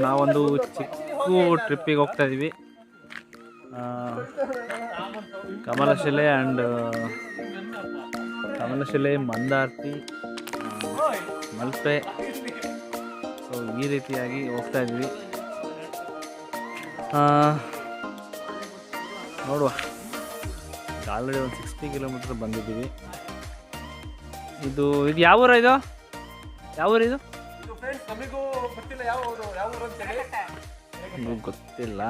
ನಾವೊಂದು ಚಿಕ್ಕ ಟ್ರಿಪ್ಪಿಗೆ ಹೋಗ್ತಾ ಇದ್ದೀವಿ. ಕಮಲಶಿಲೆ ಕಮಲಶಿಲೆ, ಮಂದಾರ್ತಿ, ಮಲ್ಪೆ. ಸೊ ಈ ರೀತಿಯಾಗಿ ಹೋಗ್ತಾ ಇದ್ವಿ. ನೋಡುವ, ಆಲ್ರೆಡಿ ಒಂದು 60 ಕಿಲೋಮೀಟ್ರ್ ಬಂದಿದ್ದೀವಿ. ಇದು ಯಾವ ಊರ ಇದು? ಯಾವ ಊರು ಇದು? ಗೊತ್ತಿಲ್ಲ.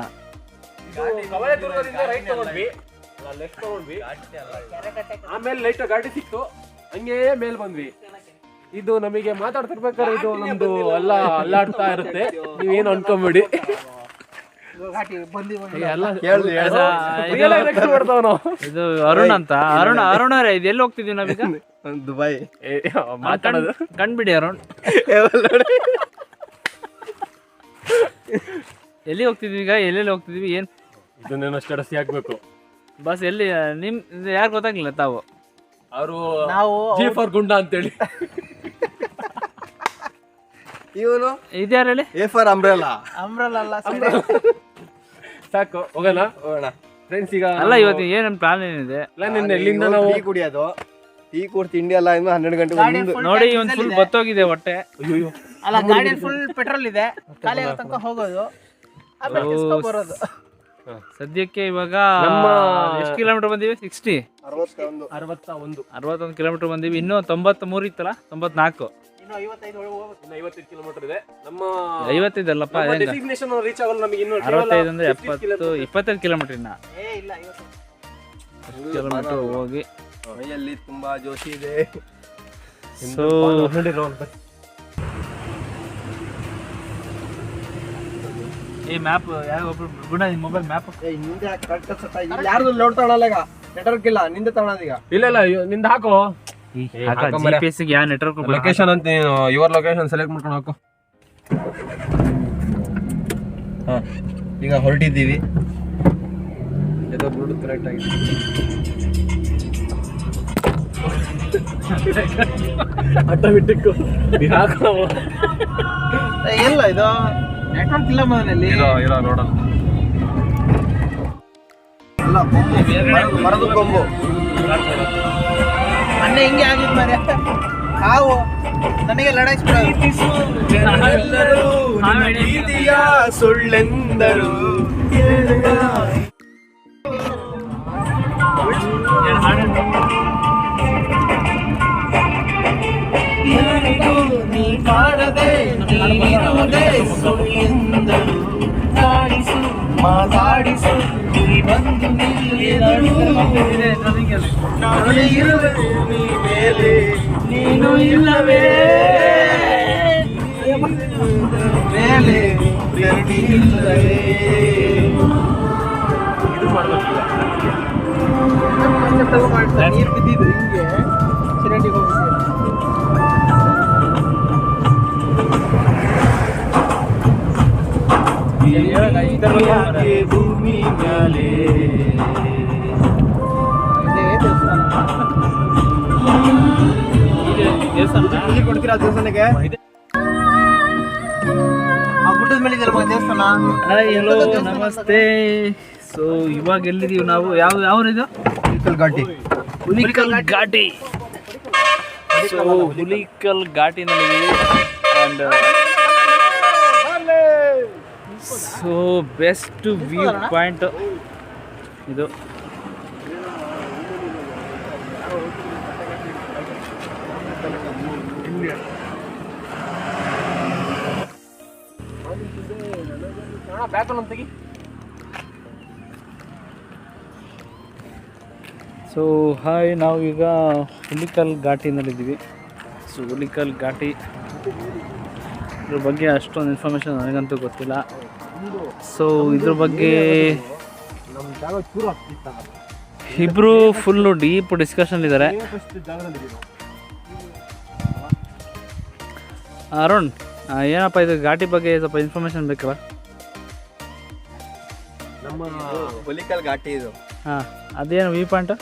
ಆಮೇಲೆ ಲೈಟ್ ಗಾಡಿ ಸಿಕ್ತು, ಹಂಗೆ ಮೇಲ್ ಬಂದ್ವಿ. ಇದು ನಮಗೆ ಮಾತಾಡ್ತಿರ್ಬೇಕಾದ್ರೆ ಇದು ನಮ್ದು ಅಲ್ಲಾಡ್ತಾ ಇರುತ್ತೆ, ನೀವೇನು ಅನ್ಕೊಂಬಿಡಿ. ಇದು ಅರುಣ್ ಅಂತ. ಅರುಣ್ ಅವರೇ, ಇದು ಎಲ್ಲಿ ಹೋಗ್ತಿದೀವಿ ನಾವೀಗ? ದುಬೈ. ಮಾತಾಡೋದು ಕಂಡ್ಬಿಡಿ ಅರುಣ್. ಎಲ್ಲಿ ಹೋಗ್ತಿದ್ವಿ ಈಗ? ಎಲ್ಲೆಲ್ಲಿ ಹೋಗ್ತಿದ್ವಿ? ಏನು ಇದನ್ನೇನು ಅಷ್ಟೇ ರಸಿ ಹಾಕ್ಬೇಕು. ಬಸ್ ಎಲ್ಲಿ? ಯಾರು ಗೊತ್ತಾಗ್ಲಿಲ್ಲ ತಾವು? ಅವರು ಜೀಫರ್ ಗುಂಡ ಅಂತೇಳಿ. ಇವನು ಇದ್ಯಾರು ಹೇಳಿ? A for umbrella. ಸಾಕು, ಹೋಗೋಣ ಫ್ರೆಂಡ್ಸ್. ಈಗ ಅಲ್ಲ, ಇವತ್ತು ಏನ್ ಪ್ಲಾನ್ ಏನಿದೆ? ಎಲ್ಲಿಂದ ನಾವು ಟೀ ಕುಡಿಯೋದು, ಟೀ ಕುಡ್ ತಿಂಡಿ ಎಲ್ಲ 12 ಗಂಟೆ ನೋಡಿ. ಇವನ್ ಫುಲ್ ಬತ್ತೋಗಿದೆ ಹೊಟ್ಟೆ. ಅಲ್ಲ, ಗಾಡಿಯಲ್ಲಿ ಫುಲ್ ಪೆಟ್ರೋಲ್ ಇದೆ, ಖಾಲಿ ಆಗೋ ತನಕ ಹೋಗೋದು, ಆಮೇಲೆ ಕಿಸ್ಕೊ ಬರೋದು. ಸದ್ಯಕ್ಕೆ ಇವಾಗ ಎಷ್ಟು ಕಿಲೋಮೀಟರ್ ಬಂದಿವಿ? 61 ಕಿಲೋಮೀಟರ್ ಬಂದಿವಿ. ಇನ್ನೂ 93 ಇತ್ತಲ್ಲ, 94. ಇನ್ನು 55 ಕಿಲೋಮೀಟರ್ ಇದೆ. ನಮ್ಮ 55 ಅಲ್ಲಪ್ಪ, ಡೆಸ್ಟಿನೇಷನ್ ರೀಚ್ ಆಗಲ್ಲ ನಮಗೆ. ಇನ್ನು 65 ಅಂದ್ರೆ 25 ಕಿಲೋಮೀಟರ್. ಇನ್ನ ಇಲ್ಲ 50 ಕಿಲೋಮೀಟರ್ ಹೋಗಿ ಮೈಯಲ್ಲಿ ತುಂಬಾ ಜೋಶಿ ಇದೆ. ಸೊ ಈ ಮ್ಯಾಪ್ ಯಾರೊಬ್ರು ಗುಣ, ಮೊಬೈಲ್ ಮ್ಯಾಪ್ ಹಿಂದೆ ಯಾರ್ದು ಲೋಡ್ ತಗೊಳಲ್ಲ, ಈಗ ನೆಟ್ವರ್ಕ್ ಇಲ್ಲ. ನಿಂದೆ ತಗೊಳೋದೀಗ. ಇಲ್ಲ ನಿಂದ ಹಾಕೋ. GPS ಗೆ ಯಾವ ನೆಟ್ವರ್ಕ್ ಲೊಕೇಶನ್ ಅಂತ ಯುವರ್ ಲೊಕೇಶನ್ ಸೆಲೆಕ್ಟ್ ಮಾಡ್ಕೊಂಡು ಹಾಕೋ. ಈಗ ಹೊರಟಿದ್ದೀವಿ. ಕರೆಕ್ಟ್ ಆಗಿ ಆಟೋಮೆಟಿಕ್ ಎಲ್ಲ ಇದು ನೆಟ್ವರ್ಕ್ ಇಲ್ಲ ಮನೆಯಲ್ಲಿ. ಇರೋ ನೋಡೋಣ. ಎಲ್ಲ ಮರದ ಕೊಂಬು. ಮೊನ್ನೆ ಹಿಂಗೆ ಆಗಿದ್ ಮರೆ ಹಾವು ನನಗೆ ಲಡಾಯಿಸ್ಬಿಡೋದು. ಸುಳ್ಳೆಂದರು ನೀ ಕಾಣದೆ ಸುಳ್ಳೆಂದರು, ಕಾಡಿಸು ಮಾತಾಡಿಸು ಬಂದು ಇರುವೆ ನೀ ಮೇಲೆ, ನೀನು ಇಲ್ಲವೇ ಮೇಲೆ ಇಲ್ಲವೇ. ಇದು ಮಾಡ್ಬೇಕು. ನೀರು ಬಿದ್ದಿದ್ದು ಹಿಂಗೆ ಚಿರಂಡಿಗೆ ಹೋಗಿದ್ದೆ. ಭೂಮಿ ಮೇಲೆ ಇಲ್ಲಿ ಕೊಡ್ತೀರಾ ದೇವಸ್ಥಾನಕ್ಕೆ? ಆ ಗುಡ್ಡದ ಮೇಲೆ ಇದೆ ದೇವಸ್ಥಾನ. ಹಲೋ, ನಮಸ್ತೆ. ಸೊ ಇವಾಗ ಎಲ್ಲಿದೀವಿ ನಾವು? ಯಾವ ಇದು? ಹುಲಿಕಲ್ ಘಾಟಿ. ಸೊ ಹುಲಿಕಲ್ ಘಾಟಿನಲ್ಲಿ and so best view point ಇದು. ಸೊ ಹಾಯ್, ನಾವೀಗ ಹುಲಿಕಲ್ ಘಾಟಿನಲ್ಲಿದ್ದೀವಿ. ಸೊ ಹುಲಿಕಲ್ ಘಾಟಿ ಇದ್ರ ಬಗ್ಗೆ ಅಷ್ಟೊಂದು ಇನ್ಫಾರ್ಮೇಷನ್ ನನಗಂತೂ ಗೊತ್ತಿಲ್ಲ. ಸೊ ಇದ್ರ ಬಗ್ಗೆ ಇಬ್ಬರು ಫುಲ್ಲು ಡೀಪ್ ಡಿಸ್ಕಷನ್ ಇದ್ದಾರೆ. ಅರುಣ್, ಏನಪ್ಪ ಇದು ಘಾಟಿ ಬಗ್ಗೆ ಸ್ವಲ್ಪ ಇನ್ಫಾರ್ಮೇಷನ್ ಬೇಕಲ್ಲ? ನಮ್ಮ ಹುಲಿಕಲ್ ಘಾಟಿ ಇದು. ಹಾಂ, ಅದೇನು ವ್ಯೂ ಪಾಯಿಂಟ್?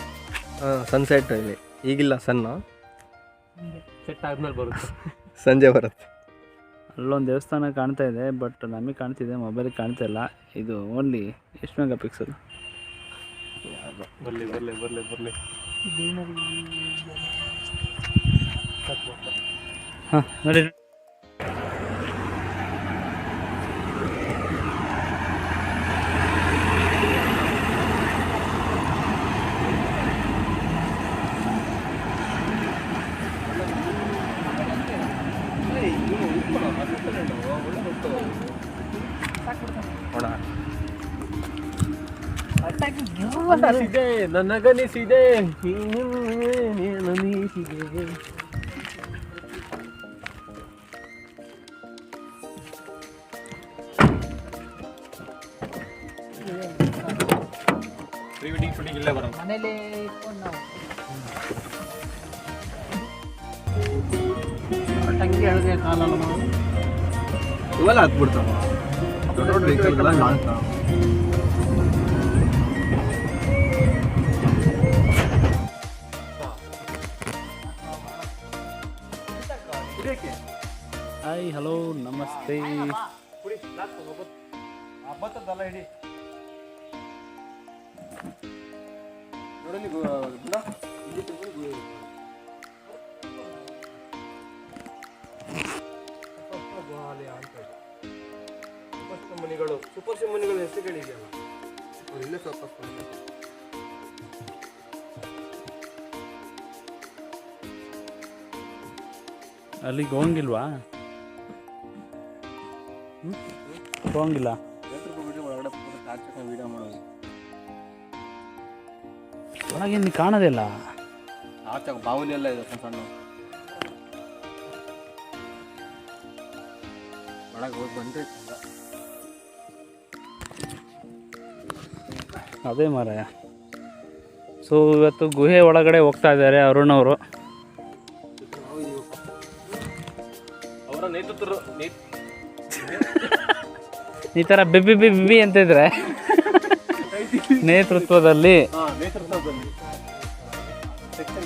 ಸನ್ಸೆಟ್ ಇಲ್ಲಿ ಈಗಿಲ್ಲ, ಸಣ್ಣ ಸೆಟ್ ಆದ್ಮೇಲೆ ಬರುತ್ತೆ, ಸಂಜೆ ಬರುತ್ತೆ. ಅಲ್ಲೊಂದು ದೇವಸ್ಥಾನ ಕಾಣ್ತಾ ಇದೆ, ಬಟ್ ನಮಗೆ ಕಾಣ್ತಿದೆ, ಮೊಬೈಲಿಗೆ ಕಾಣ್ತಾ ಇಲ್ಲ. ಇದು ಓನ್ಲಿ ಎಷ್ಟು ಮೆಗಾ ಪಿಕ್ಸಲ್? ಬರ್ಲಿ ಬರ್ಲಿ ಬರ್ಲಿ ಬರ್ಲಿ. ಹಾಂ ನೋಡಿ. ಅನಿಸಿದೆ ನನಗನಿಸಿದೆ ನನಸಿದೆ. ಪ್ರೀ ವೆಡ್ಡಿಂಗ್ ಶೂಟಿಂಗ್ ಇಲ್ಲೇ ಬರೋಣ. ಮನೇಲಿ ಇಟ್ಕೊಂಡು ನಾವು ತಂಗಿ ಹೇಳಿದ್ರೆ ಕಾಲಲ್ಲ ನಾವು ಇವೆಲ್ಲ ಹತ್ಬಿಡ್ತಾವ ದೊಡ್ಡ ದೊಡ್ಡ ವೆಹಿಕಲ್ ಎಲ್ಲ ಕಾಣ್ತಾವ. ಹಾಯ್, ಹಲೋ, ನಮಸ್ತೆ. ಹಬ್ಬತ್ತಲ್ಲ ಇಡಿ ಮನಿಗಳು ಸೂಪರ್ ಸಿಮ್ಮನಿಗಳು ಹೆಸರು ಕೇಳಿದೆಯಲ್ಲ, ಅವ್ರು ಇಲ್ಲೇ ಸ್ವಲ್ಪ ಅಲ್ಲಿಗೆ ಹೋಗಂಗಿಲ್ವಾ? ಹೋಗಂಗಿಲ್ಲ. ಒಳಗಡೆ ಪೂರ ಟಾರ್ಚ್ ವೀಡಿಯೋ ಮಾಡೋದು. ಒಳಗೆ ನೀನು ಕಾಣೋದಿಲ್ಲ. ಟಾರ್ಚ್ ಬಾವುಲಿ ಎಲ್ಲ ಇದೆ ಸಣ್ಣ ಒಳಗೆ ಹೋಗಿ ಬಂದರೆ ಚಂದ. ಅದೇ ಮಾರಾಯ. ಸೊ ಇವತ್ತು ಗುಹೆ ಒಳಗಡೆ ಹೋಗ್ತಾ ಇದ್ದಾರೆ ಅರುಣ್ ಅವರು. ಅವರ ನೇತೃತ್ವ ಈ ಥರ ಬಿಬ್ಬಿ ಬಿಬ್ಬಿ ಅಂತಿದ್ರೆ ನೇತೃತ್ವದಲ್ಲಿ ನೇತೃತ್ವದಲ್ಲಿ ಸೆಕ್ಷನ್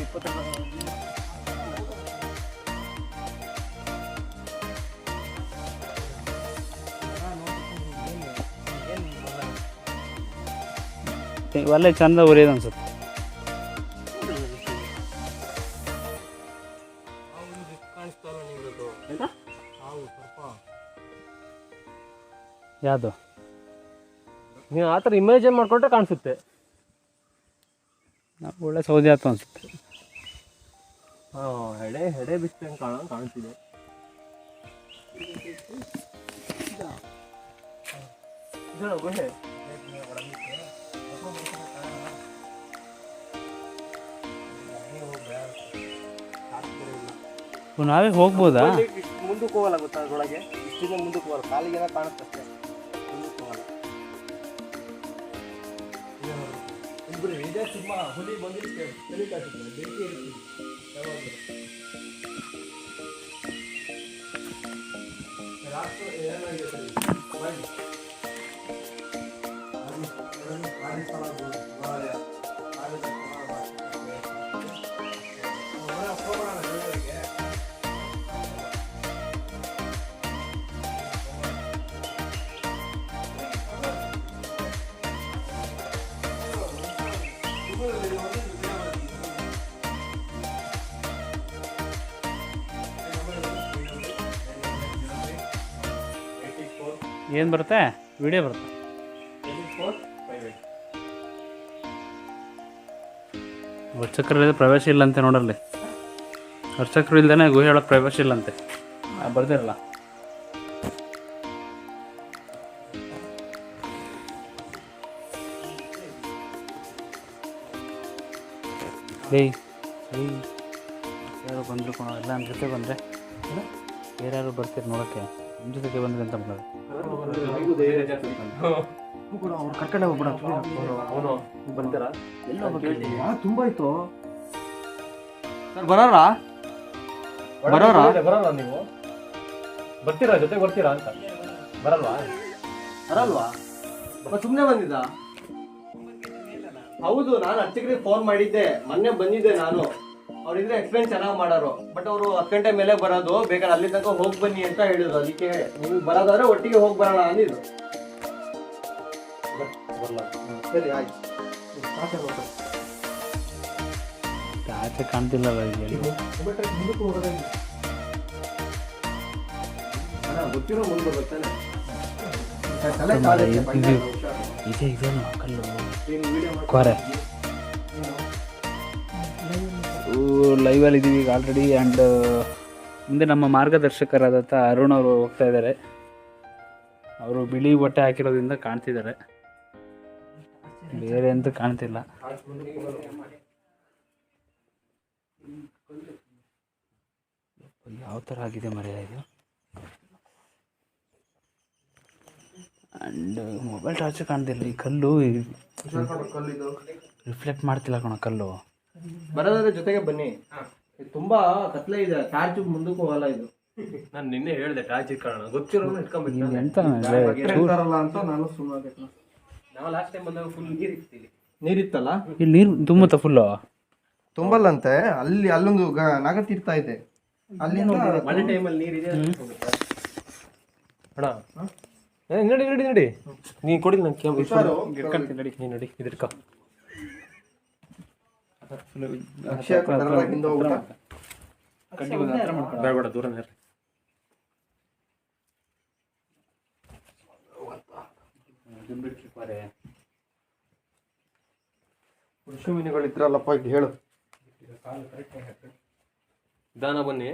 20 ಒಳ್ಳೆ ಚಂದ ಉರಿಯೋದು ಅನ್ಸುತ್ತೆ. ಯಾವುದು? ನೀವು ಆ ಥರ ಇಮೇಜಿನ್ ಮಾಡಿಕೊಂಡ್ರೆ ಕಾಣಿಸುತ್ತೆ. ನಾವು ಒಳ್ಳೆ ಸೌದೆ ಆಯ್ತು ಅನ್ಸುತ್ತೆ. ಹಾಂ, ಹೆಡೆ ಬಿಚ್ಚಂಗೆ ಕಾಣಿಸ್ತಿದೆ. ಗುಹೆ ನಾವೇ ಹೋಗ್ಬೋದಾ? ಮುಂದಕ್ಕೆ ಹೋಗಲ್ಲ ಗೊತ್ತಾ, ಅದರೊಳಗೆ ಇಷ್ಟಿಂದ ಮುಂದಕ್ಕೆ ಹೋಗಲ್ಲ, ಕಾಲಿಗೇನ ಕಾಣುತ್ತಷ್ಟೇ, ಮುಂದಕ್ಕೆ ಹೋಗಲ್ಲ. ಇದೇ ಸಿಂಹ ಹುಲಿ ಬಂದಿರುತ್ತೆ, ತಲೆ ಕಾಣಿಸುತ್ತೆ, ಬೆಂಕಿ ಇರುತ್ತೆ ಯಾವಾಗಲೂ. ರಾಷ್ಟ್ರ ಏನಾಗಿದೆ ಮಾಡಿ ಏನು ಬರುತ್ತೆ? ವಿಡಿಯೋ ಬರುತ್ತೆ. ಅರ್ಚಕರು ಇಲ್ಲದೆ ಪ್ರವೇಶ ಇಲ್ಲಂತೆ ನೋಡಲ್ಲಿ. ಅರ್ಚಕರು ಇಲ್ದೇ ಗುಹೆ ಒಳಗೆ ಪ್ರವೇಶ ಇಲ್ಲಂತೆ. ಬರ್ದಿರಲ್ಲ. ಯಾರು ಬಂದರು ಕಣ, ಎಲ್ಲ ನಮ್ಮ ಜೊತೆ ಬಂದರೆ ಯಾರ್ಯಾರು ಬರ್ತೀರಿ ನೋಡೋಕ್ಕೆ, ನಿಮ್ಮ ಜೊತೆಗೆ ಬಂದರೆ ಅಂತ ಮಾಡೋದು. ಅವ್ರು ಕಟ್ಟಡ ಹೋಗ್ಬಿಡ ಅವನು ಬರ್ತೀರಾ? ತುಂಬ ಆಯ್ತು ಸರ್. ಬರೋರಾ ಬರಲ್ಲ ನೀವು ಬರ್ತೀರಾ? ಜೊತೆಗೆ ಬರ್ತೀರಾ ಅಂತ. ಬರಲ್ವಾ? ಸುಮ್ಮನೆ ಬಂದಿದ್ದ? ಹೌದು, ನಾನು ಅರ್ಚಕರಿಗೆ ಫೋನ್ ಮಾಡಿದ್ದೆ, ಮೊನ್ನೆ ಬಂದಿದ್ದೆ ನಾನು. ಅವ್ರಿದ್ರೆ ಎಕ್ಸ್ಪ್ಲೇನ್ ಚೆನ್ನಾಗಿ ಮಾಡೋರು, ಬಟ್ ಅವರು 10 ಗಂಟೆ ಮೇಲೆ ಬರೋದು, ಬೇಕಾದ್ರೆ ಅಲ್ಲಿ ತನಕ ಹೋಗಿ ಬನ್ನಿ ಅಂತ ಹೇಳಿದ್ರು. ಅದಕ್ಕೆ ನಿಮ್ಗೆ ಬರೋದಾದ್ರೆ ಒಟ್ಟಿಗೆ ಹೋಗಿ ಬರೋಣ ಅಂದಿದ್ರು. ಸರಿ ಆಯ್ತು. ಆಚೆ ಕಾಣ್ತಿಲ್ಲಲ್ಲ ಇಲ್ಲಿ. ಗೊತ್ತಿರೋ ಮುಂದೆ ಬರ್ತಾನೆ. ಇದೆ ಕಲ್ಲು ಕೊರೆ. ಲೈವಲ್ಲಿ ಇದ್ದೀವಿ ಈಗ ಆಲ್ರೆಡಿ. ಆ್ಯಂಡ್ ಮುಂದೆ ನಮ್ಮ ಮಾರ್ಗದರ್ಶಕರಾದಂಥ ಅರುಣ್ ಅವರು ಹೋಗ್ತಾ ಇದ್ದಾರೆ. ಅವರು ಬಿಳಿ ಬಟ್ಟೆ ಹಾಕಿರೋದ್ರಿಂದ ಕಾಣ್ತಿದ್ದಾರೆ, ಬೇರೆ ಅಂತೂ ಕಾಣ್ತಿಲ್ಲ. ಯಾವ ಥರ ಆಗಿದೆ ಮರ್ಯಾದೆ ಇದು. ಆ್ಯಂಡ್ ಮೊಬೈಲ್ ಟಾರ್ಚ್ ಕಾಣ್ತಿಲ್ಲ. ಈ ಕಲ್ಲು ರಿಫ್ಲೆಕ್ಟ್ ಮಾಡ್ತಿಲ್ಲ ಕಣ ಕಲ್ಲು. ಬರೋದಾದ್ರೆ ಜೊತೆಗೆ ಬನ್ನಿ. ಇದು ತುಂಬಾ ಕತ್ಲೆ ಇದೆ, ಟಾರ್ಚ್ ಮುಂದಕ್ಕೂ ಹೋಗಲ್ಲ ಇದು. ನಾನು ನಿನ್ನೆ ಹೇಳಿದೆ ಟಾರ್ಚ್ ಇಟ್ಕೊಳ್ಳೋಣ, ಗೊತ್ತಿರೋನು ಇಟ್ಕೊಂಡ್ಬಿಟ್ಟು ಎಂತ ಅಂತ ನಾನು ಸುಮ್ಮನೆ. ನಾವು ಲಾಸ್ಟ್ ಟೈಮ್ ಬಂದಾಗ ಫುಲ್ ನೀರು ಇರ್ತೀವಿ. ನೀರಿತ್ತಲ್ಲ, ಇಲ್ಲಿ ನೀರು ತುಂಬುತ್ತಾ ಫುಲ್ಲು? ತುಂಬಲ್ಲಂತೆ. ಅಲ್ಲೊಂದು ನಾಗತೀರ್ಥ ಇದೆ, ಅಲ್ಲಿಂದ ಮಳೆ ಟೈಮಲ್ಲಿ ನೀರಿದೆ ಅಣ್ಣ. ನಡಿ ನಡಿ ನಡಿ, ನೀನು ಕೊಡಿ ನಾನು ಇಟ್ಕೊಂತೀನಿ. ನಡಿ ನೀನು ನಡಿ, ಇದು ಇಟ್ಕೊ. ಬೇಡ ದೂರ ಇರ್ರಿ. ಕೃಷಿ ಮೀನುಗಳಿದ್ರಲ್ಲಪ್ಪ ಇಲ್ಲಿ ಹೇಳು. ದಾನ ಬನ್ನಿ.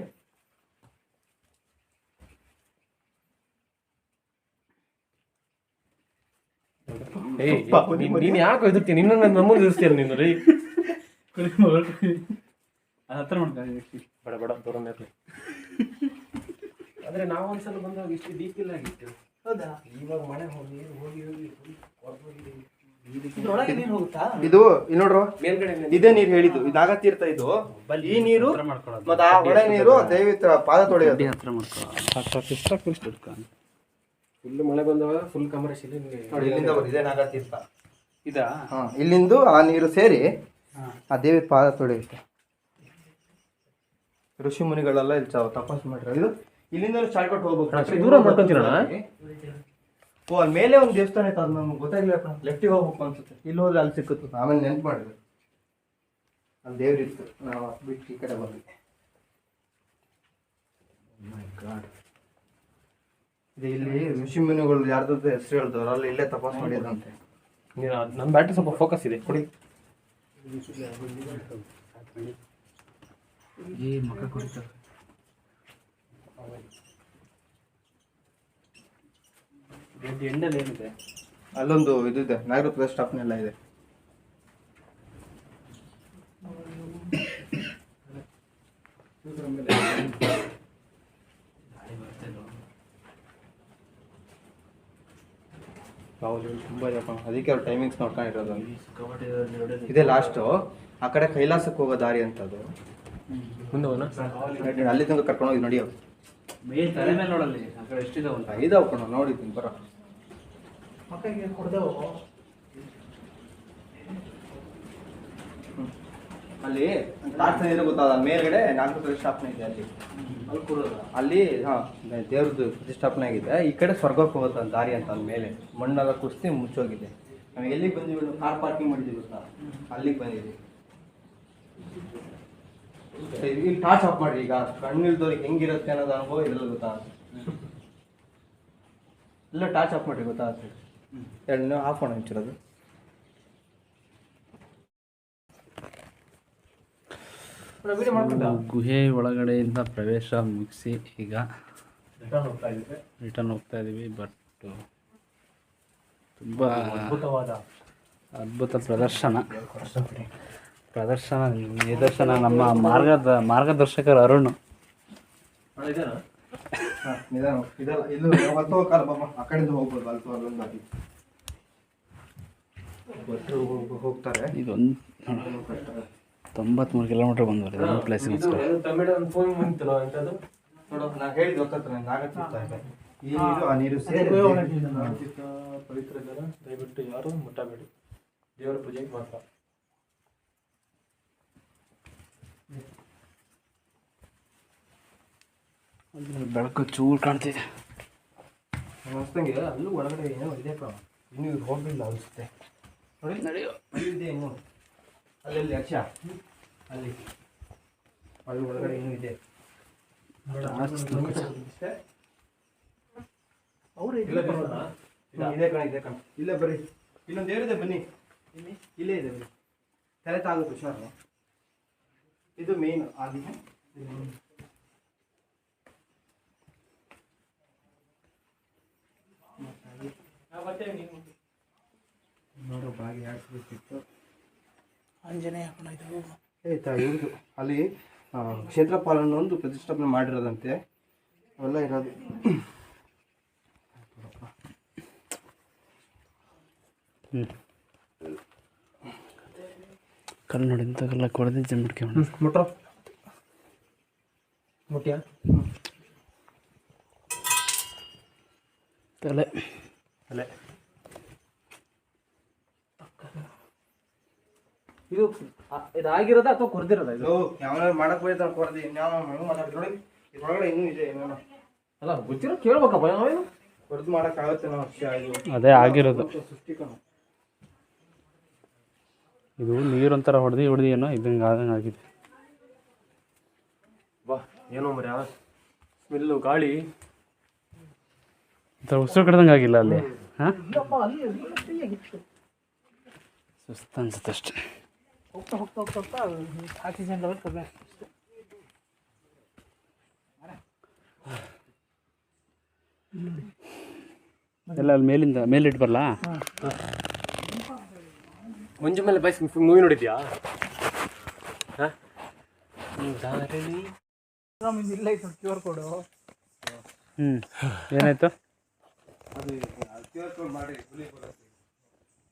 ನೀನ್ ಯಾಕೆ ಎದುರ್ತೀನಿ? ನಿನ್ನ ನಮ್ಮನ್ನು ಎದುರಿಸ್ತೀರ ನೀನು ರೀ. ಹತ್ರ ಮಾಡ್ಕೊಂಡು ಬೇಡ ಬೇಡ ದೂರ ಇರ್ಲಿ. ಆದ್ರೆ ನಾವು ಒಂದ್ಸಲ ಬಂದಾಗ ಇಷ್ಟು ಡೀಪ್ ಇಲ್ಲ ಆಗಿತ್ತು. ಹೌದಾ? ಇವಾಗ ಮಳೆ ಹೋಗಿ ಹೋಗಿ ಹೋಗಿ ಇದ್ರೊಳಗೆ ನೀರು ಹೋಗುತ್ತಾ? ಇದು ನೋಡ್ರು, ಮೇಲ್ಗಡೆ ಇದೇ ನೀರು ಹೇಳಿದ್ದು, ಇದು ನಾಗತೀರ್ಥ. ಇದು ಈ ನೀರು ಮತ್ತೆ ಆ ಹೊಳೆ ನೀರು ದಯವಿಟ್ಟು ಪಾದ ತೊಳೆಯೋದು. ಹತ್ರ ಮಾಡ್ಕೊ. ಫುಲ್ ಮಳೆ ಬಂದವಾಗ ಫುಲ್ ಕಮರ್ಷಿಯಲ್ ನೋಡಿ, ಇಲ್ಲಿಂದ ಇದೇ ನಾಗತೀರ್ಥ. ಇದಾ? ಇಲ್ಲಿಂದು ಆ ನೀರು ಸೇರಿ ಆ ದೇವಿ ಪಾದ ತೊಳೆಯುತ್ತೆ. ಋಷಿ ಮುನಿಗಳೆಲ್ಲ ಇಲ್ಲಿ ತಪಸ್ಸು ಮಾಡಿರೋ ಇದು. ಇಲ್ಲಿಂದ ಶಾರ್ಟ್ಕಟ್ ಹೋಗ್ಬೇಕು. ದೂರ ಮಾಡ್ಕೊಂತೀರಣ? ಓ, ಅಲ್ಲಿ ಮೇಲೆ ಒಂದು ದೇವಸ್ಥಾನ ಇತ್ತು, ಅದು ನಮ್ಗೆ ಗೊತ್ತಾಗಿಲ್ಲ. ಲೆಫ್ಟಿಗೆ ಹೋಗ್ಬೇಕು ಅನ್ಸುತ್ತೆ. ಇಲ್ಲಿ ಹೋದ್ರೆ ಅಲ್ಲಿ ಸಿಕ್ಕುತ್ತೆ. ಆಮೇಲೆ ನೆನ್ಪು ಮಾಡಿದ್ವಿ, ಅಲ್ಲಿ ದೇವ್ರಿತ್ತು. ನಾವು ಬಿಟ್ಟು ಈ ಕಡೆ ಬಂದ್ವಿ. ಇದು ಇಲ್ಲಿ ಋಷಿ ಮುನಿಗಳು ಯಾರ್ದು ಹೆಸರು ಹೇಳ್ದವ್ರು ಅಲ್ಲಿ ಇಲ್ಲೇ ತಪಾಸ್ ಮಾಡಿದ್ರಂತೆ. ನನ್ನ ಬ್ಯಾಟ್ರಿ ಸ್ವಲ್ಪ ಫೋಕಸ್ ಇದೆ, ಕೊಡಿ. ಮಕ್ಕ ಕುಡಿತಾರೆ. ಎಂಡಲ್ಲಿ ಏನಿದೆ? ಅಲ್ಲೊಂದು ಇದಿದೆ, ನಾಗರ ಪ್ರತಿಷ್ಠಾಪನೆ ಇದೆ. ತುಂಬಾ ಅದಕ್ಕೆ ಅವ್ರು ಟೈಮಿಂಗ್ಸ್ ನೋಡ್ಕೊಂಡಿರೋದು. ಇದೇ ಲಾಸ್ಟು. ಆ ಕಡೆ ಕೈಲಾಸಕ್ಕೆ ಹೋಗೋ ದಾರಿ ಅಂತದು. ಮುಂದೆ ಹೋಗೋಣ? ಅಲ್ಲಿ ತನಕ ಕರ್ಕೊಂಡು ಹೋಗಿ ನೋಡಿ. ಅವ್ರು ಮೇಲ್ ತಲೆ ಮೇಲೆ ನೋಡಲ್ಲಿ ಆ ಕಡೆ ಎಷ್ಟಿದಾವ ಅಂತ. ಇದಾವ ಕಣ, ನೋಡಿದ್ದೀನಿ ಬರೋ. ಮಕ್ಕಳಿಗೆ ಕೊಡ್ದೆವು ಅಲ್ಲಿ ಲಾಸ್ಟ್ ನೀರು ಗೊತ್ತಾದ ಮೇಲ್ಗಡೆ ನಾಗರ ಪ್ರತಿಷ್ಠಾಪನೆ ಇದೆ. ಅಲ್ಲಿ ದೇವ್ರದ್ದು ಪ್ರತಿಷ್ಠಾಪನೆ ಆಗಿದೆ. ಈ ಕಡೆ ಸ್ವರ್ಗಕ್ಕೆ ಹೋಗುತ್ತೆ ದಾರಿ ಅಂತ. ಅಲ್ಲಿ ಮೇಲೆ ಮಣ್ಣೆಲ್ಲ ಕುಸ್ತಿ ಮುಚ್ಚೋಗಿದೆ. ನಾವು ಎಲ್ಲಿಗೆ ಬಂದಿವಿ? ಕಾರ್ ಪಾರ್ಕಿಂಗ್ ಮಾಡಿದ್ವಿ ಗೊತ್ತಾ, ಅಲ್ಲಿಗೆ ಬಂದಿದ್ವಿ. ಇಲ್ಲಿ ಟಾರ್ಚ್ ಆಫ್ ಮಾಡಿ. ಈಗ ಕಣ್ಣಿಲ್ದವ್ರಿಗೆ ಹೆಂಗಿರುತ್ತೆ ಅನ್ನೋದು ಅನುಭವ ಇದೆಲ್ಲ ಗೊತ್ತಾಗುತ್ತೆ. ಇಲ್ಲ ಟಾರ್ಚ್ ಆಫ್ ಮಾಡಿ ಗೊತ್ತಾಗುತ್ತೆ. ಎರಡು ಆಫ್ ಮಾಡಿ ಹಂಚಿರೋದು. ಗುಹೆ ಒಳಗಡೆಯಿಂದ ಪ್ರವೇಶ ಮುಗಿಸಿ ಈಗ ರಿಟರ್ನ್ ಹೋಗ್ತಾ ಇದ್ದೀವಿ. ಬಟ್ ತುಂಬ ಅದ್ಭುತ ಪ್ರದರ್ಶನ ನಿದರ್ಶನ ನಮ್ಮ ಮಾರ್ಗದರ್ಶಕರು ಅರುಣ್. ಇದೆಲ್ಲ ಇದು ಹೋಗಲ್ಲ ಬಾಬಾ, ಆ ಕಡೆಯಿಂದ ಹೋಗ್ಬೋದು. ಅಲ್ಲೊಂದು ಹೋಗ್ತಾರೆ. ಇದೊಂದು 93 ಕಿಲೋಮೀಟರ್ ಬಂದವ್ರೆ ನಮ್ಮ ಪ್ಲೇಸಿಗೋಸ್ಕರ. ನೋಡು, ನಾನು ಹೇಳಿದ್ ಗೊತ್ತಾಗ್ತದೆ. ನಾಗತೀರ್ಥ ಇದೆ. ಈ ನೀರು ಆ ನೀರು ಸೇರಿ ಪವಿತ್ರ ಜಲ. ದಯವಿಟ್ಟು ಯಾರು ಮುಟ್ಟಬೇಡಿ, ದೇವರ ಪೂಜೆಗೆ ಮಾತ್ರ. ಬೆಳಕು ಚೂರು ಕಾಣ್ತಿದೆ. ಅನ್ಸ್ದಂಗೆ ಅಲ್ಲೂ ಒಳಗಡೆ ಏನೋ ಇದೆ ಕಣ, ಇನ್ನೂ ಇವ್ರು ಹೋಗಿಲ್ಲ ಅನಿಸುತ್ತೆ ನೋಡಿ. ಅಲ್ಲಿದೆ ಇನ್ನೂ, ಅಲ್ಲಿ ಅಕ್ಷ ಅಲ್ಲಿ ಅಲ್ಲಿ ಒಳಗಡೆ ಇನ್ನೂ ಇದೆ. ಇದೆ ಕಣ, ಇದೆ ಕಣ. ಇಲ್ಲೇ ಬರ್ರಿ, ಇಲ್ಲೊಂದು ಏರಿದೆ ಬನ್ನಿ, ಇಲ್ಲೇ ಇದೆ ಬನ್ನಿ. ತಲೆ ತಾಗುತ್ತೆ ಹುಷಾರು. ಇದು ಮೇನ್ ಆಗಿದೆ. ನೋಡೋ ಬಾಗಿ ಹಾಕ್ಬೇಕಿತ್ತು. ಆಂಜನೇಯ ಕಣ ಇದು. ಆಯ್ತಾ, ಇವ್ರದ್ದು ಅಲ್ಲಿ ಕ್ಷೇತ್ರಪಾಲನ ಒಂದು ಪ್ರತಿಷ್ಠಾಪನೆ ಮಾಡಿರೋದಂತೆ, ಅವೆಲ್ಲ ಇರೋದು. ಕಲ್ಲು ನೋಡಿ ಇಂಥವೆಲ್ಲ ಕೊಡದೆ ಜಂಬಿಡ್ಕೆ ಮುಟ್ರೋ ಮುಟ್ಯಾ ತಲೆ ಅಲ್ಲೇ. ಇದು ಇದಾಗಿರೋದ ಅಥವಾ ಕೊರ್ದಿರೋದ ಇದು? ಯಾವ ಮಾಡಕ್ ಹೋಯ್ತು ಕೊಡ್ದಿ ಮಾತಾಡ್ತೀವಿ ನೋಡಿ. ಇದ್ರೊಳಗಡೆ ಇನ್ನೂ ಇದೆ ಏನೇನೋ. ಅಲ್ಲ ಗೊತ್ತಿರೋ ಕೇಳ್ಬೇಕಪ್ಪ ನಾವೇನು ಕೊರ್ದು ಮಾಡೋಕ್ಕಾಗುತ್ತೆ ನಾವು ಅಷ್ಟೇ. ಅದೇ ಆಗಿರೋದು. ಸೃಷ್ಟಿಕರಣ ಇದು ನೀರೊಂಥರ ಹೊಡೆದು ಏನೋ ಇದಂಗೆ ಆದಂಗೆ ಆಗಿದೆ. ಬಾ ಏನೋ ಮರಿ ಸ್ಮೆಲ್ಲು ಗಾಳಿ ಒಂಥರ ಉಸಿರು ಕಡ್ದಂಗೆ ಆಗಿಲ್ಲ ಅಲ್ಲಿ. ಹಾಂ ಸುಸ್ತು ಅನ್ಸುತ್ತೆ ಅಷ್ಟೇ. ಹೋಗ್ತಾ ಹೋಗ್ತಾ ಹೋಗ್ತಾ ಹೋಗ್ತಾ ಆಕ್ಸಿಜನ್ ಲೆವೆಲ್ ಕಡಿಮೆ ಆಗ್ತದೆ. ಎಲ್ಲ ಅಲ್ಲಿ ಮೇಲಿಟ್ಟು ಬರಲಾ? ಮಂಜು ಮೇಲೆ ಬೈಸ್ ಮೂವಿ ನೋಡಿದ್ಯಾ? ಇಲ್ಲ ಐತೆ ಕ್ಯೂ ಆರ್ ಕೋಡು. ಏನಾಯ್ತು?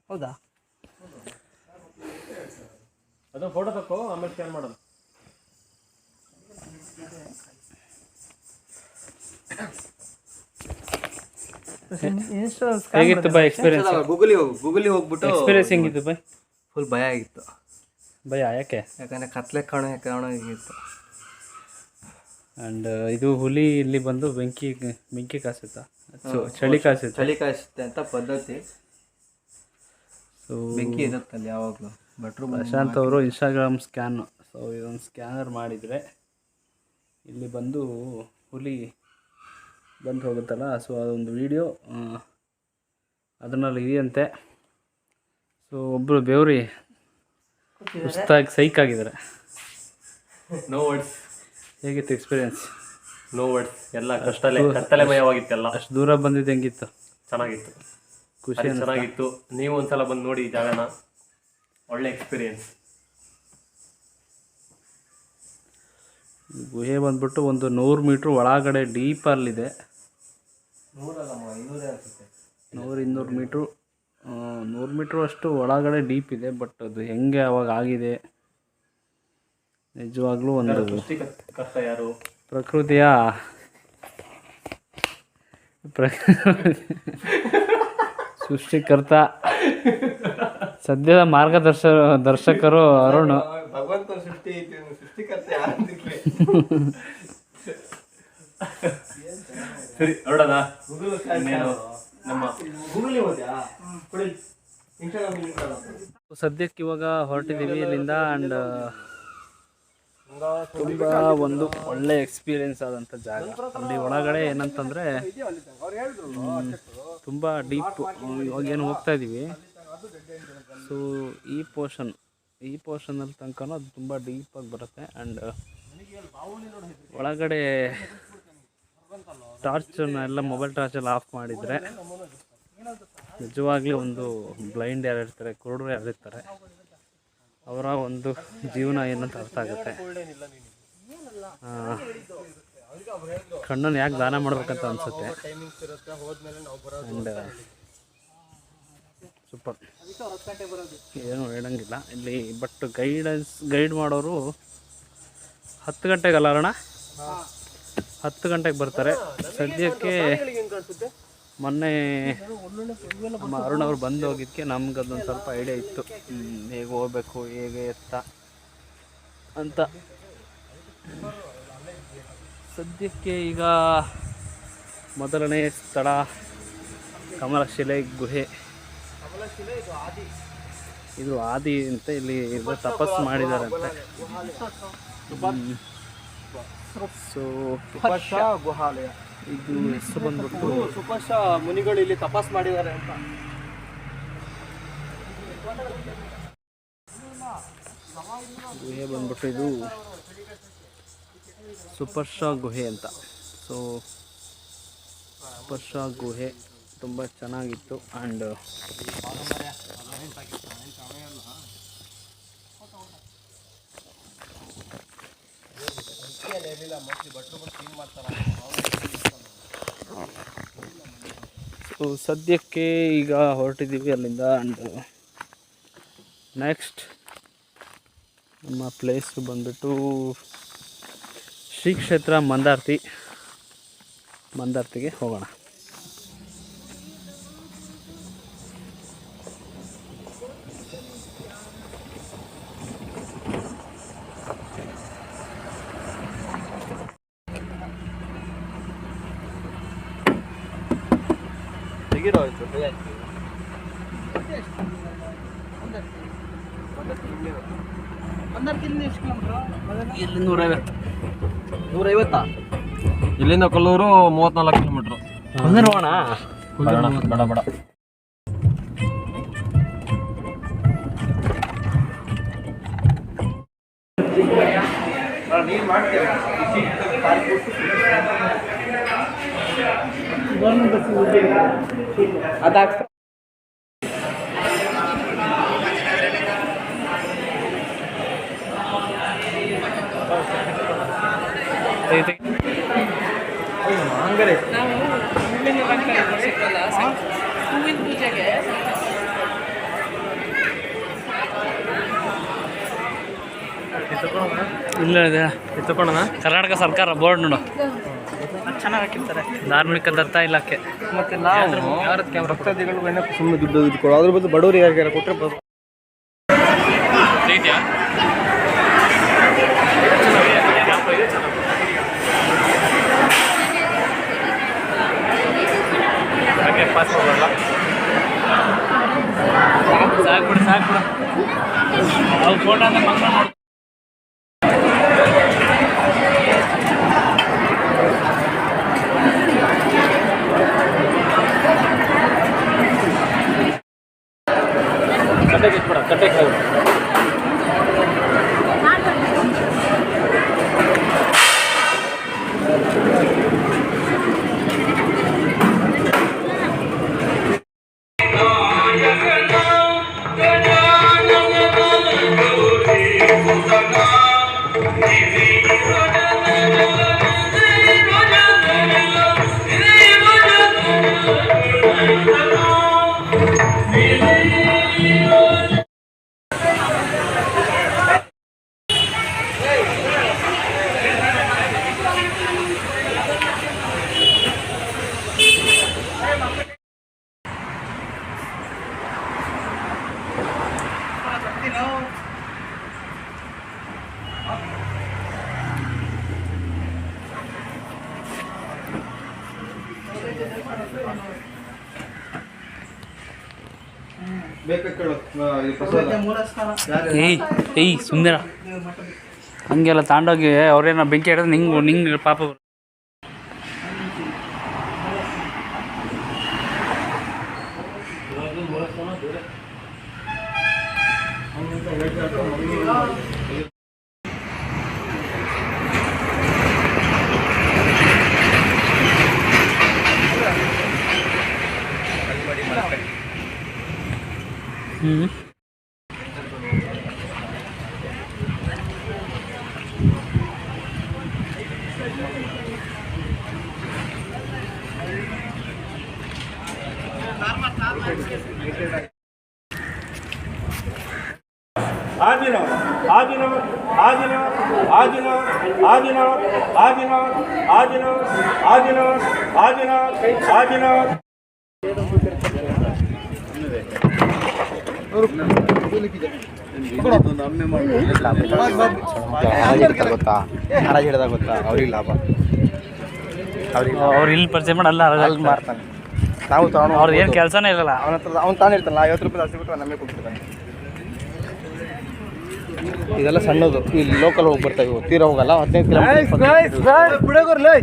ಹೌದಾ? ಅದು ಫೋಟೋ ತಕ್ಕೋ, ಆಮೇಲೆ ಸ್ಕ್ಯಾನ್ ಮಾಡೋದು. ಹೇಗಿತ್ತು ಬೈ ಎಕ್ಸ್ಪೀರಿಯನ್ಸ್? ಗೂಗಲಿಗೆ ಹೋಗ್ಬಿಟ್ಟು ಎಕ್ಸ್ಪೀರಿಯನ್ಸ್ ಹೆಂಗಿತ್ತು ಬೈ? ಫುಲ್ ಭಯ ಆಗಿತ್ತು. ಭಯ ಯಾಕೆ? ಯಾಕಂದರೆ ಕತ್ಲೆ ಕಾಣೋಗಿತ್ತು. ಆ್ಯಂಡ್ ಇದು ಹುಲಿ ಇಲ್ಲಿ ಬಂದು ಬೆಂಕಿ ಕಾಸುತ್ತಾ? ಚಳಿ ಕಾಯಿಸುತ್ತೆ ಅಂತ ಪದ್ಧತಿ. ಸೊ ಬೆಂಕಿ ಇರುತ್ತಲ್ಲಿ ಯಾವಾಗಲೂ. ಭಟ್ರು ಪ್ರಶಾಂತ್ ಅವರು ಇನ್ಸ್ಟಾಗ್ರಾಮ್ ಸ್ಕ್ಯಾನು. ಸೊ ಇದೊಂದು ಸ್ಕ್ಯಾನರ್ ಮಾಡಿದರೆ ಇಲ್ಲಿ ಬಂದು ಹುಲಿ ಬಂದು ಹೋಗುತ್ತಲ್ಲ, ಸೊ ಅದೊಂದು ವಿಡಿಯೋ ಅದರಲ್ಲಿ ಇದೆಯಂತೆ. ಸೊ ಒಬ್ಬರು ಬೇವ್ರಿ ಸುಸ್ತಾಗಿ ಸೈಕ್ ಆಗಿದ್ದಾರೆ. No words. ಹೇಗಿತ್ತು ಎಕ್ಸ್ಪೀರಿಯನ್ಸ್? No words. ಎಲ್ಲ ಕತ್ತಲೆಮಯವಾಗಿತ್ತೆಲ್ಲ. ಅಷ್ಟು ದೂರ ಬಂದಿದ್ದು ಹೆಂಗಿತ್ತು? ಚೆನ್ನಾಗಿತ್ತು, ಖುಷಿ ಚೆನ್ನಾಗಿತ್ತು. ನೀವು ಒಂದ್ಸಲ ಬಂದು ನೋಡಿ ಈ ಜಾಗನ, ಒಳ್ಳೆ ಎಕ್ಸ್ಪೀರಿಯನ್ಸ್. ಗುಹೆ ಬಂದ್ಬಿಟ್ಟು ಒಂದು 100 ಮೀಟ್ರ್ ಒಳಗಡೆ ಡೀಪಲ್ಲಿದೆ. 100-200 ಮೀಟ್ರು 100 ಮೀಟ್ರು ಅಷ್ಟು ಒಳಗಡೆ ಡೀಪ್ ಇದೆ. ಬಟ್ ಅದು ಹೆಂಗೆ ಅವಾಗ ಆಗಿದೆ ನಿಜವಾಗ್ಲೂ ಒಂದು ಯಾರು ಪ್ರಕೃತಿಯ ಸೃಷ್ಟಿಕರ್ತ, ಸದ್ಯದ ದರ್ಶಕರು ಅರುಣ್. ಭಗವಂತನ ಸೃಷ್ಟಿಕರ್ತ ಯಾರಂತಿರ್ಲಿ. ಸರಿ ಹೊರಡೋಣ. ನಮ್ಮ ಸದ್ಯಕ್ಕೆ ಇವಾಗ ಹೊರಟಿದ್ದೀವಿ ಇಲ್ಲಿಂದ. ಆ್ಯಂಡ್ ತುಂಬ ಒಂದು ಒಳ್ಳೆ ಎಕ್ಸ್ಪೀರಿಯೆನ್ಸ್ ಆದಂಥ ಜಾಗ. ಅಲ್ಲಿ ಒಳಗಡೆ ಏನಂತಂದರೆ ತುಂಬ ಡೀಪ್. ಇವಾಗೇನು ಹೋಗ್ತಾ ಇದ್ದೀವಿ, ಸೊ ಈ ಪೋರ್ಷನಲ್ಲಿ ತನಕನೂ ಅದು ತುಂಬ ಡೀಪಾಗಿ ಬರುತ್ತೆ. ಆ್ಯಂಡ್ ಒಳಗಡೆ ಟಾರ್ಚನ್ನೆಲ್ಲ ಮೊಬೈಲ್ ಟಾರ್ಚಲ್ಲಿ ಆಫ್ ಮಾಡಿದರೆ ನಿಜವಾಗ್ಲೂ ಒಂದು ಬ್ಲೈಂಡ್ ಯಾರು ಇರ್ತಾರೆ, ಕುರುಡರು ಯಾರು ಇರ್ತಾರೆ, ಅವರ ಒಂದು ಜೀವನ ಏನಂತ ಅರ್ಥ ಆಗುತ್ತೆ. ಕಣ್ಣನ್ನು ಯಾಕೆ ದಾನ ಮಾಡ್ಬೇಕಂತ ಅನಿಸುತ್ತೆ. ಆ್ಯಂಡ್ ಸೂಪರ್, ಏನೂ ಹೇಳಂಗಿಲ್ಲ ಇಲ್ಲಿ. ಬಟ್ ಗೈಡ್ ಮಾಡೋರು 10 ಗಂಟೆಗೆ ಅಲ್ಲ ಅಣ್ಣ, 10 ಗಂಟೆಗೆ ಬರ್ತಾರೆ. ಸದ್ಯಕ್ಕೆ ಮೊನ್ನೆ ನಮ್ಮ ಅರುಣ್ ಅವ್ರು ಬಂದು ಹೋಗಿದ್ದಕ್ಕೆ ನಮ್ಗೆ ಅದೊಂದು ಸ್ವಲ್ಪ ಐಡಿಯಾ ಇತ್ತು, ಹೇಗೆ ಹೋಗ್ಬೇಕು ಹೇಗೆ ಎತ್ತ ಅಂತ. ಸದ್ಯಕ್ಕೆ ಈಗ ಮೊದಲನೇ ಸ್ಥಳ ಕಮಲಶಿಲೆ ಗುಹೆ. ಇದು ಆದಿ ಅಂತ ಇಲ್ಲಿ ತಪಸ್ಸು ಮಾಡಿದ್ದಾರೆ ಅಂತೆ. ಸೊ ಗುಹಾಲಯ ಇದು ಹೆಸರು ಬಂದ್ಬಿಟ್ಟು ಸುಪರ್ಷ ಮುನಿಗಳು ಇಲ್ಲಿ ತಪಸ್ ಮಾಡಿದ್ದಾರೆ ಅಂತ. ಗುಹೆ ಬಂದ್ಬಿಟ್ಟು ಇದು ಸುಪರ್ಷ ಗುಹೆ ಅಂತ. ಸೊ ಸುಪರ್ಷ ಗುಹೆ ತುಂಬ ಚೆನ್ನಾಗಿತ್ತು. ಆ್ಯಂಡ್ ಸೊ ಸದ್ಯಕ್ಕೆ ಈಗ ಹೊರಟಿದ್ದೀವಿ ಅಲ್ಲಿಂದ. ಆ್ಯಂಡ್ ನೆಕ್ಸ್ಟ್ ನಮ್ಮ ಪ್ಲೇಸು ಬಂದ್ಬಿಟ್ಟು ಶ್ರೀ ಕ್ಷೇತ್ರ ಮಂದಾರ್ತಿಗೆ ಹೋಗೋಣ. ಇಲ್ಲಿ 150 ಇಲ್ಲಿಂದ ಕೊಲ್ಲೂರು 34 ಕಿಲೋಮೀಟ್ರು. ಹೋಗೋಣ. ಬಡ ಬಡ ಇಲ್ಲ ಇದೆ ತಗೊಂಡ ಕರ್ನಾಟಕ ಸರ್ಕಾರ ಬೋರ್ಡ್ ನೋಡು, ಚೆನ್ನಾಗಿ ಹಾಕಿರ್ತಾರೆ. ಧಾರ್ಮಿಕ ದತ್ತ ಇಲಾಖೆ. ಮತ್ತೆ ನಾವು ಭಕ್ತಾದಿಗಳು ಸುಮ್ಮನೆ ದುಡ್ಡು ಇದ್ಕೊಳ್ಳೋ ಅದ್ರ ಬದಲು ಬಡವರಿಗೆ ಯಾರಿಗಾರ ಕೊಟ್ಟರೆ ಇದೆಯಾ? ಸಾಕು ಅವ್ರು ಫೋಟೋ ಅಂದ್ರೆ ಮಕ್ಕಳು ನೋಡಿ. ಏಯ್ ಸುಂದರ ಹಂಗೆಲ್ಲ ತಾಂಡೋಗಿ ಅವ್ರೇನೋ ಬೆಂಕಿ ಹಿಡಿದ್ರೆ ನಿಂಗೆ ಪಾಪ. ಗೊತ್ತಾ ಅವ್ರಿಗೆ ಲಾಭ. ಅವ್ರಿಗೆ ಅವ್ರು ಇಲ್ಲಿ ಪರಿಚಯ ಮಾಡಿ ಅಲ್ಲ ಅಲ್ಲಿ ಮಾರ್ತಾನೆ. ನಾವು ತಗೊಂಡು ಅವ್ರದ್ದು ಏನು ಕೆಲಸನೇ ಇರಲ್ಲ. ಅವನ ಹತ್ರ ಅವ್ನು ತಾನಿರ್ತಾನೆ 50 ರೂಪಾಯಿ ಜಾಸ್ತಿ ಬಿಟ್ಟು ನಮಗೆ ಕೊಡ್ತಿದ್ದಾನೆ. ಇದೆಲ್ಲ ಸಣ್ಣದು ಇಲ್ಲಿ ಲೋಕಲ್ ಹೋಗಿ ಬರ್ತಾ ಇವು ತೀರ ಹೋಗಲ್ಲ 15 ಕಿಲೋಮೀಟರ್ ಬಿಡೋರ್ಲಿ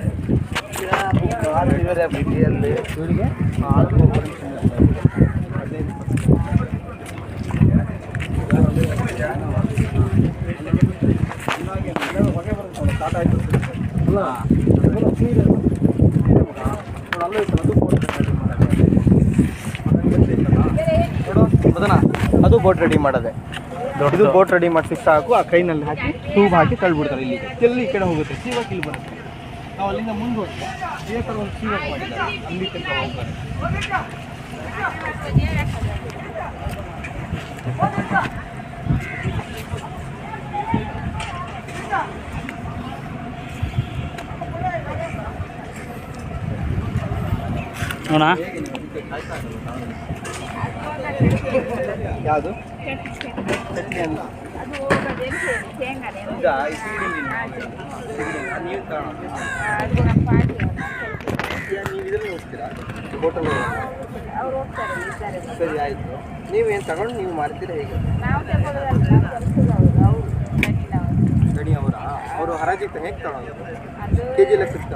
ಅದು ಬೋಟ್ ರೆಡಿ ಮಾಡೋದೆ. ಇದು ಬೋಟ್ ರೆಡಿ ಮಾಡಿ ಫಿಕ್ಸ್ ಹಾಕು ಆ ಕೈನಲ್ಲಿ ಹಾಕಿ ಟ್ಯೂಬ್ ಹಾಕಿ ತಳ್ಳಿಬಿಡ್ತಾರೆ. ಇಲ್ಲಿ ಎಲ್ಲಿ ಈ ಕಡೆ ಹೋಗುತ್ತೆ ಸೀವಕ್ಕೆ ಇಲ್ಲಿ ಬರುತ್ತೆ. ನಾವು ಅಲ್ಲಿಂದ ಮುಂದೆ ಹೋಗ್ತೀವಿ ಇದೇ ಥರ ಒಂದು ಸೀವಕ್ಕೆ ಮಾಡಿದ್ದಾರೆ ಅಲ್ಲಿ ತನಕ ಹೋಗ್ತಾರೆ. ನೋಡ ಯಾವುದು ನೀವು ಇದರಲ್ಲಿ ಹೋಗ್ತೀರಾ ಹೋಟೆಲ್? ಸರಿ ಆಯಿತು. ನೀವೇನು ತಗೊಂಡು ನೀವು ಮಾಡ್ತೀರಾ ಹೇಗೆ? ಗಡಿ ಅವರಾ? ಅವರು ಹರಾಜಿಗೆ ಹೇಗೆ ತಗೊಳ್ಳೋದು? ಕೆ ಜಿ ಲೆಕ್ಕಕ್ಕೆ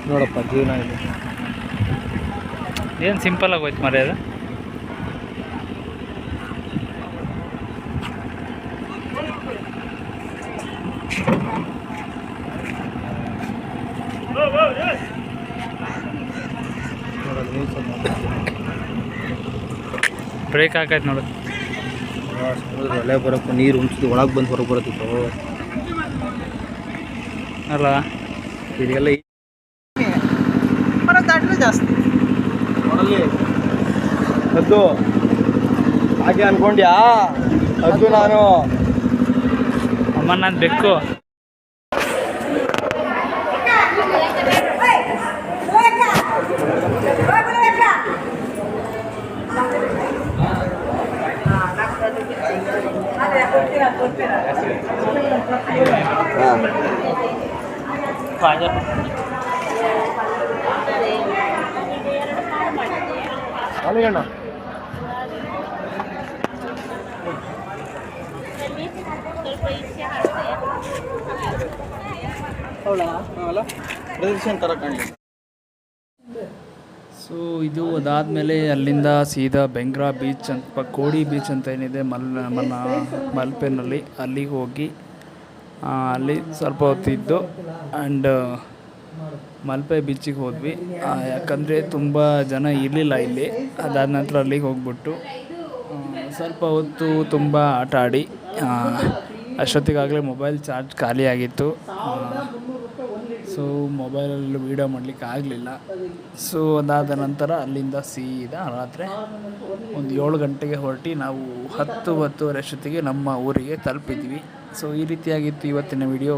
ನೋಡಪ್ಪ ಜೀವನ ಇದೆ. ಏನು ಸಿಂಪಲ್ ಆಗೋಯ್ತು ಮರಿ ಅದು. ಬ್ರೇಕ್ ಹಾಕೈತೆ ನೋಡು. ಒಳ್ಳೆ ಬರೋಕ್ಕೂ ನೀರು ಉಂಚಿದ್ದು ಒಳಗೆ ಬಂದು ಹೊರಗೆ ಬರುತ್ತಿತ್ತು ಅಲ್ಲ. ಇದೆಲ್ಲ ಜಾಸ್ತಿ ನೋಡಲ್ಲಿ ಅದು ಹಾಗೆ ಅನ್ಕೊಂಡ್ಯಾ? ಅದು ನಾನು ಅಮ್ಮ ನಾನು ಬೆಕ್ಕು. ಅಲ್ಲಿಗಣ್ಣ ಪ್ರದರ್ಶನ ಥರ ಕಾಣಲಿ. ಸೊ ಇದು ಅದಾದಮೇಲೆ ಅಲ್ಲಿಂದ ಸೀದಾ ಬೆಂಗ್ರಾ ಬೀಚ್ ಅಂತ ಕೋಡಿ ಬೀಚ್ ಅಂತ ಏನಿದೆ ಮಲ್ಪೆನಲ್ಲಿ ಅಲ್ಲಿಗೆ ಹೋಗಿ ಅಲ್ಲಿ ಸ್ವಲ್ಪ ಹೊತ್ತಿದ್ದು ಆ್ಯಂಡ್ ಮಲ್ಪೆ ಬೀಚಿಗೆ ಹೋದ್ವಿ. ಯಾಕಂದರೆ ತುಂಬ ಜನ ಇರಲಿಲ್ಲ ಇಲ್ಲಿ. ಅದಾದ ನಂತರ ಅಲ್ಲಿಗೆ ಹೋಗ್ಬಿಟ್ಟು ಸ್ವಲ್ಪ ಹೊತ್ತು ತುಂಬ ಆಟ ಆಡಿ ಅಷ್ಟೊತ್ತಿಗಾಗಲೇ ಮೊಬೈಲ್ ಚಾರ್ಜ್ ಖಾಲಿಯಾಗಿತ್ತು. ಸೊ ಮೊಬೈಲಲ್ಲಿ ವೀಡಿಯೋ ಮಾಡಲಿಕ್ಕೆ ಆಗಲಿಲ್ಲ. ಸೊ ಅದಾದ ನಂತರ ಅಲ್ಲಿಂದ ಸೀದಾ ರಾತ್ರಿ ಒಂದು 7 ಗಂಟೆಗೆ ಹೊರಟಿ ನಾವು 10-10:30 ಅಷ್ಟೊತ್ತಿಗೆ ನಮ್ಮ ಊರಿಗೆ ತಲುಪಿದ್ವಿ. ಸೊ ಈ ರೀತಿಯಾಗಿತ್ತು ಇವತ್ತಿನ ವಿಡಿಯೋ.